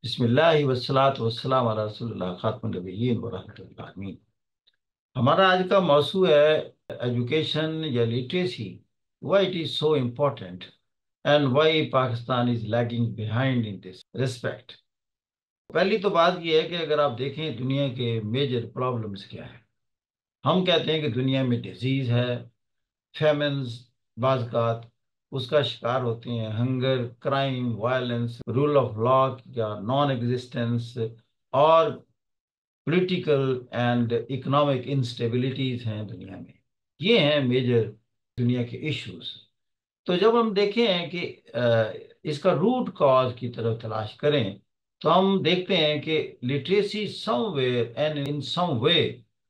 بسم اللہ والصلاۃ والسلام علی رسول اللہ خاتم النبیین ورحمۃ اللہ العالمین۔ ہمارا آج کا موضوع ہے ایجوکیشن یا literacy, why it is so important and why Pakistan is lagging behind in this respect. پہلی تو بات یہ ہے کہ اگر آپ دیکھیں دنیا کے میجر پرابلمس کیا ہیں، ہم کہتے ہیں کہ دنیا میں ڈیزیز ہے، فیمنز بعض اوقات اس کا شکار ہوتے ہیں، hunger, crime, violence, rule of law یا نان ایگزسٹنس، اور پولیٹیکل اینڈ اکنامک انسٹیبلٹیز ہیں دنیا میں۔ یہ ہیں میجر دنیا کے ایشوز۔ تو جب ہم دیکھیں کہ اس کا روٹ کاز کی طرف تلاش کریں تو ہم دیکھتے ہیں کہ literacy somewhere and in some way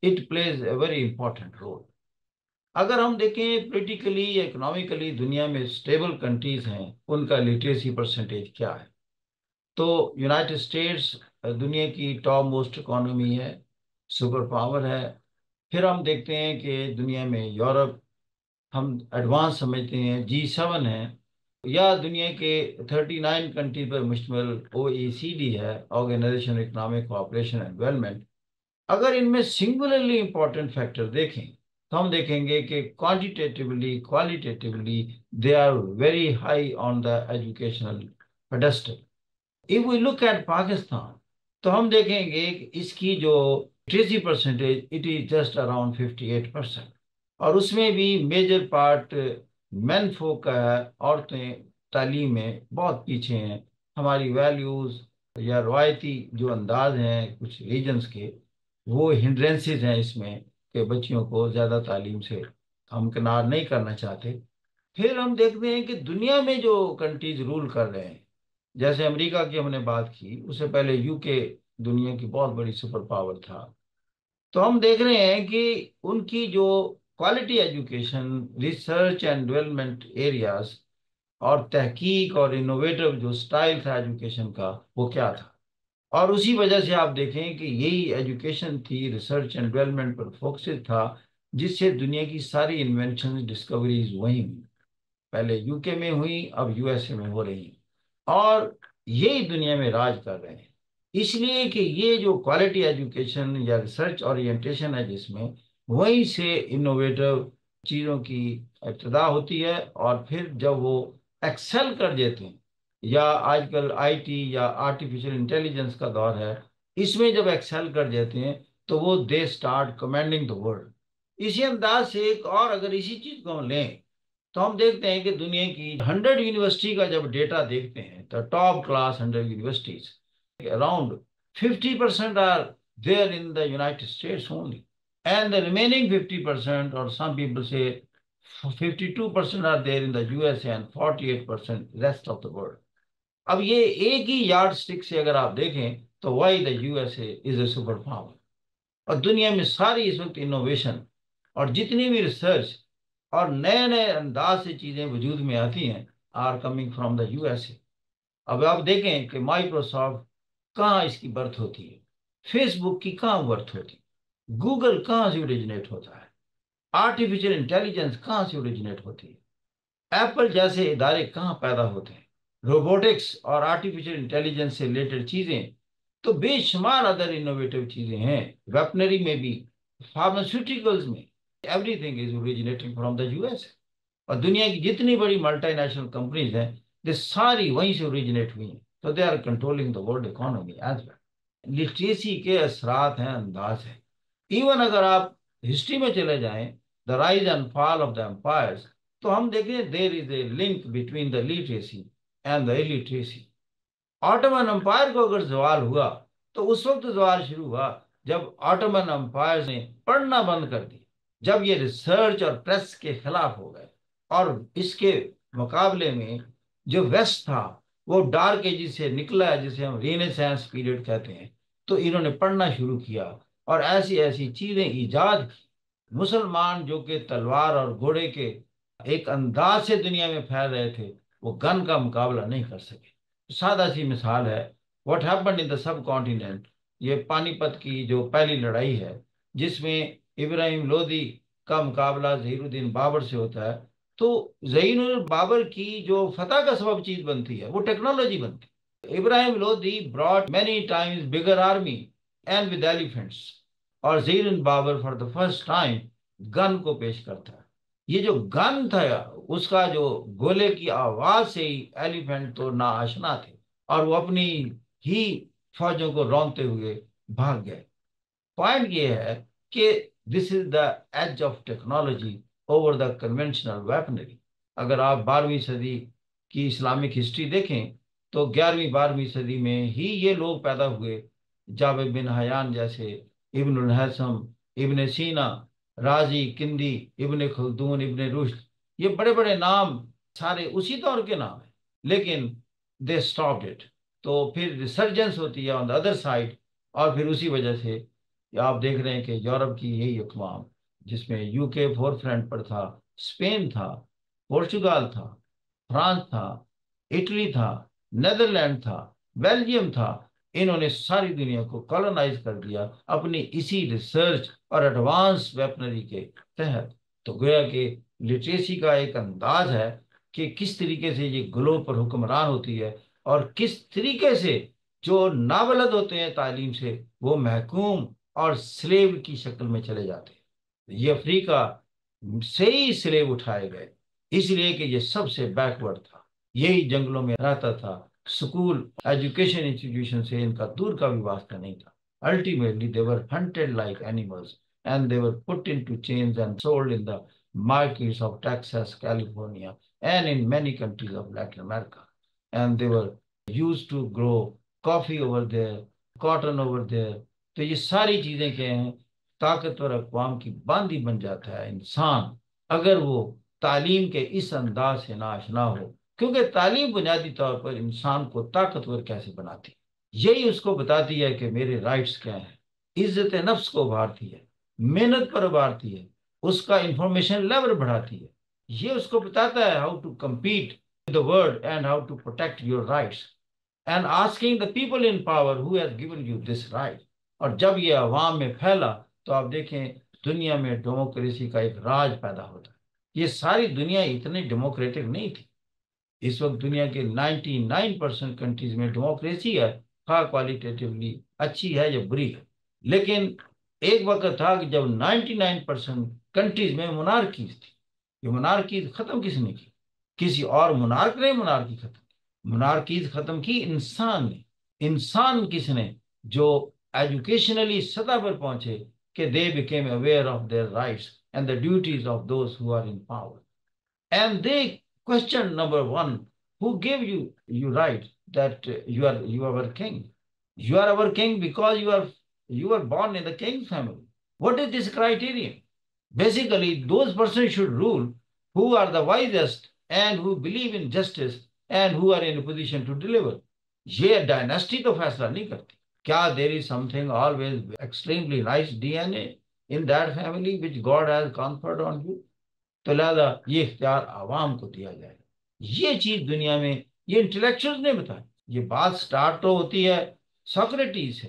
it plays a very important role. اگر ہم دیکھیں پولیٹیکلی یا اکنامکلی دنیا میں اسٹیبل کنٹریز ہیں، ان کا لٹریسی پرسنٹیج کیا ہے؟ تو یونائٹڈ اسٹیٹس دنیا کی ٹاپ موسٹ اکانومی ہے، سپر پاور ہے۔ پھر ہم دیکھتے ہیں کہ دنیا میں یورپ ہم ایڈوانس سمجھتے ہیں، G7 ہے، یا دنیا کے 39 کنٹری پر مشتمل OECD ہے، organization economic cooperation and development. اگر ان میں سنگولرلی امپورٹنٹ فیکٹر دیکھیں تو ہم دیکھیں گے کہ quantitatively qualitatively they are very high on the educational pedestal. If we look at Pakistan تو ہم دیکھیں گے کہ اس کی جو literacy percentage it is just around 58%، اور اس میں بھی میجر پارٹ مین فوک کا ہے۔ عورتیں تعلیم میں بہت پیچھے ہیں۔ ہماری ویلیوز یا روایتی جو انداز ہیں کچھ ریجنز کے، وہ ہنڈرنسز ہیں اس میں کہ بچیوں کو زیادہ تعلیم سے ہمکنار نہیں کرنا چاہتے۔ پھر ہم دیکھتے ہیں کہ دنیا میں جو کنٹریز رول کر رہے ہیں، جیسے امریکہ کی ہم نے بات کی، اس سے پہلے UK دنیا کی بہت بڑی سپر پاور تھا۔ تو ہم دیکھ رہے ہیں کہ ان کی جو quality education, research and development areas, اور تحقیق اور انوویٹو جو سٹائل تھا ایجوکیشن کا، وہ کیا تھا۔ اور اسی وجہ سے آپ دیکھیں کہ یہی ایجوکیشن تھی، research and development per focus تھا، جس سے دنیا کی ساری انوینشن ڈسکوریز وہیں ہوئی، پہلے UK میں ہوئی، اب USA میں ہو رہی ہیں، اور یہی دنیا میں راج کر رہے ہیں۔ اس لیے کہ یہ جو کوالٹی ایجوکیشن یا ریسرچ اورینٹیشن ہے جس میں، وہیں سے انوویٹو چیزوں کی ابتدا ہوتی ہے، اور پھر جب وہ ایکسل کر دیتے ہیں، یا آج کل IT یا آرٹیفیشل انٹیلیجنس کا دور ہے، اس میں جب ایکسل کر دیتے ہیں تو وہ they start commanding the world. اسی انداز سے ایک اور اگر اسی چیز کو ہم لیں تو ہم دیکھتے ہیں کہ دنیا کی 100 یونیورسٹی کا جب ڈیٹا دیکھتے ہیں تو top class 100 universities around 50% are there in the United States only, and the remaining 50%، اور سم پیپل سے 52% are there in the USA and 48% rest of the world. اب یہ ایک ہی یارڈ اسٹک سے اگر آپ دیکھیں تو why the USA is a super power, اور دنیا میں ساری اس وقت انوویشن اور جتنی بھی ریسرچ اور نئے نئے انداز سے چیزیں وجود میں آتی ہیں are coming from the USA۔ اب آپ دیکھیں کہ مائکروسافٹ کہاں اس کی برتھ ہوتی ہے، فیس بک کی کہاں برتھ ہوتی ہے، گوگل کہاں سے اوریجنیٹ ہوتا ہے، آرٹیفیشل انٹیلیجنس کہاں سے اوریجنیٹ ہوتی ہے، ایپل جیسے ادارے کہاں پیدا ہوتے ہیں، روبوٹکس اور آرٹیفیشل انٹیلیجنس سے ریلیٹڈ چیزیں تو بے شمار ادر انوویٹو چیزیں ہیں، ویپنری میں بھی، فارماسیوٹیکلز میں، every thing is originating from the USA۔ اور دنیا کی جتنی بڑی ملٹی نیشنل کمپنیز ہیں یہ ساری وہیں سے اوریجنیٹ ہوئی ہیں، تو they are controlling the world economy as well. Literacy کے اثرات ہیں، انداز ہیں۔ ایون اگر آپ ہسٹری میں چلے جائیں، the rise and fall of the empires, تو ہم دیکھیں there is a link between the literacy and the illiteracy۔ Ottoman empire کو اگر زوال ہوا تو اس وقت زوال شروع ہوا جب آٹومن امپائر نے پڑھنا بند کر دی، جب یہ ریسرچ اور پریس کے خلاف ہو گئے، اور اس کے مقابلے میں جو ویسٹ تھا وہ ڈارک ایجز سے نکلا ہے، جسے ہم رینیسانس پیریڈ کہتے ہیں، تو انہوں نے پڑھنا شروع کیا اور ایسی ایسی چیزیں ایجاد کی۔ مسلمان جو کہ تلوار اور گھوڑے کے ایک انداز سے دنیا میں پھیل رہے تھے، وہ گن کا مقابلہ نہیں کر سکے۔ سادہ سی مثال ہے what happened in the sub continent, یہ پانی پت کی جو پہلی لڑائی ہے جس میں ابراہیم لودھی کا مقابلہ ظہیر الدین بابر سے ہوتا ہے، تو ظہیر الدین بابر کی جو فتح کا سبب چیز بنتی ہے وہ ٹیکنالوجی بنتی ہے۔ Ibrahim Lodi brought many times bigger army and with elephants. اور زیرن Babur for the first time gun کو پیش کرتا ہے. یہ جو گن تھا اس کا جو گولے کی آواز سے ہی ایلیفینٹ تو ناآشنا تھے اور وہ اپنی ہی فوجوں کو رونتے ہوئے بھاگ گئے. پوائنٹ یہ ہے کہ this is the age of technology over the conventional weaponry. اگر آپ 12ویں صدی کی اسلامک ہسٹری دیکھیں تو 11ویں 12ویں صدی میں ہی یہ لوگ پیدا ہوئے. جابر بن حیان جیسے، ابن الحسم، ابن سینا، رازی، کندی، ابن خلدون، ابن رشد، یہ بڑے بڑے نام سارے اسی دور کے نام ہیں، لیکن دے اسٹاپڈ اٹ. تو پھر ریسرجنس ہوتی ہے آن دا ادر سائڈ، اور پھر اسی وجہ سے آپ دیکھ رہے ہیں کہ یورپ کی یہی اقوام جس میں یو کے فور فرنٹ پر تھا، اسپین تھا، پورچوگال تھا، فرانس تھا، اٹلی تھا، نیدرلینڈ تھا، بیلجیم تھا، انہوں نے ساری دنیا کو کالونائز کر دیا اپنی اسی ریسرچ اور ایڈوانس ویپنری کے تحت. تو گویا کہ لٹریسی کا ایک انداز ہے کہ کس طریقے سے یہ گلوب پر حکمران ہوتی ہے اور کس طریقے سے جو نابلد ہوتے ہیں تعلیم سے وہ محکوم اور سلیو کی شکل میں چلے جاتے ہیں. یہ افریقہ سے ہی سلیو اٹھائے گئے اس لیے کہ یہ سب سے بیکورڈ تھا، یہی جنگلوں میں رہتا تھا، اسکول ایجوکیشن انسٹیٹیوشن سے ان کا دور کا بھی واسطہ نہیں تھا. Ultimately they were hunted like animals and they were put into chains and sold in the markets of Texas, California and in many countries of Latin America. And they were used to grow coffee over there, cotton over there. تو یہ ساری چیزیں کیا ہیں، طاقتور اقوام کی باندھی بن جاتا ہے انسان اگر وہ تعلیم کے اس انداز سے ناآشنا ہو، کیونکہ تعلیم بنیادی طور پر انسان کو طاقتور کیسے بناتی، یہی اس کو بتاتی ہے کہ میرے رائٹس کیا ہیں، عزت نفس کو ابھارتی ہے، محنت پر ابھارتی ہے، اس کا انفارمیشن لیول بڑھاتی ہے. یہ اس کو بتاتا ہے how to compete with the world and how to protect your rights and asking the people in power who has given you this right. اور جب یہ عوام میں پھیلا تو آپ دیکھیں دنیا میں ڈیموکریسی کا ایک راج پیدا ہوتا ہے. یہ ساری دنیا اتنی ڈیموکریٹک نہیں تھی. اس وقت دنیا کے 99% کنٹریز میں ڈیموکریسی ہے، ہاں کوالٹیٹیولی اچھی ہے یا بری ہے، لیکن ایک وقت تھا کہ جب 99% کنٹریز میں منارکیز تھی. یہ منارکیز ختم کس نے کی؟ کسی اور منارک نے منارکی ختم کی. منارکیز ختم کی انسان نے. انسان کس نے؟ جو ایجوکیشنلی سطح پر پہنچے کہ they became aware of their rights and the duties of those who are in power. And they question number one, who gave you right that you are our king? You are our king because you were born in the king family. What is this criterion? Basically, those persons should rule who are the wisest and who believe in justice and who are in a position to deliver. یہ dynasty تو فیصلہ نہیں کرتی. کیا there is something always extremely nice DNA in that family which God has conferred on you? تو لہذا یہ اختیار عوام کو دیا جائے. یہ چیز دنیا میں یہ انٹلیکچوئل نے بتایا. یہ بات سٹارٹ تو ہوتی ہے سوکریٹیز سے،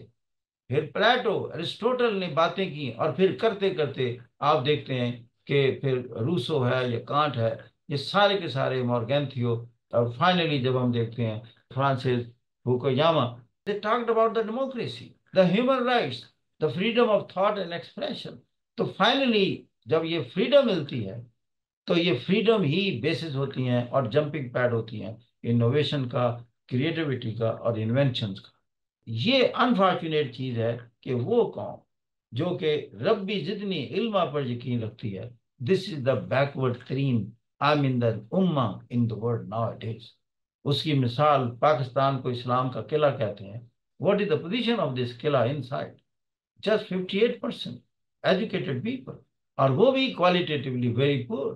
پھر پلیٹو، ایرسٹوٹل نے باتیں کی، اور پھر کرتے کرتے آپ دیکھتے ہیں کہ پھر روسو ہے یا کانٹ ہے، یہ سارے کے سارے مورگنتھیو، اور فائنلی جب ہم دیکھتے ہیں Francis فوکویاما، they talked about the democracy, the human rights, the freedom of thought and expression. تو فائنلی جب یہ فریڈم ملتی ہے تو یہ فریڈم ہی بیسس ہوتی ہیں اور جمپنگ پیڈ ہوتی ہیں انوویشن کا، کریٹیوٹی کا اور انوینشنز کا. یہ انفارچونیٹ چیز ہے کہ وہ قوم جو کہ ربی زدنی علما پر یقین رکھتی ہے، دس از دا بیکورڈ ترین امہ in the world now it is. اس کی مثال پاکستان کو اسلام کا قلعہ کہتے ہیں. What is the position of this قلعہ inside? Just 58% educated people, اور وہ بھی qualitatively very poor.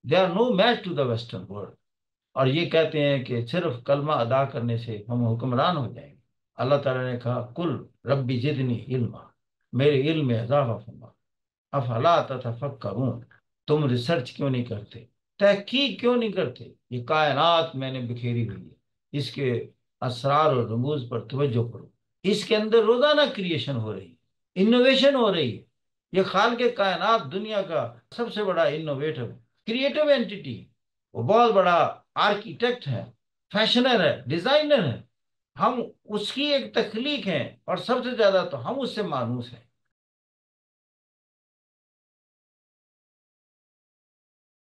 They are no match to the western world. اور یہ کہتے ہیں کہ صرف کلمہ ادا کرنے سے ہم حکمران ہو جائیں گے. اللہ تعالیٰ نے کہا کل ربی زدنی علما، میرے علم میں اضافہ فرما. افلا تتفکرون، تم ریسرچ کیوں نہیں کرتے، تحقیق کیوں نہیں کرتے؟ یہ کائنات میں نے بکھیری ہوئی ہے، اس کے اسرار اور رموز پر توجہ کرو. اس کے اندر روزانہ کریشن ہو رہی ہے، انوویشن ہو رہی ہے. یہ خالق کائنات دنیا کا سب سے بڑا انوویٹر کریٹو اینٹیٹی، وہ بہت بڑا آرکیٹیکٹ ہے، فیشنر ہے، ڈیزائنر ہے. ہم اس کی ایک تخلیق ہیں، اور سب سے زیادہ تو ہم اس سے مانوس ہیں.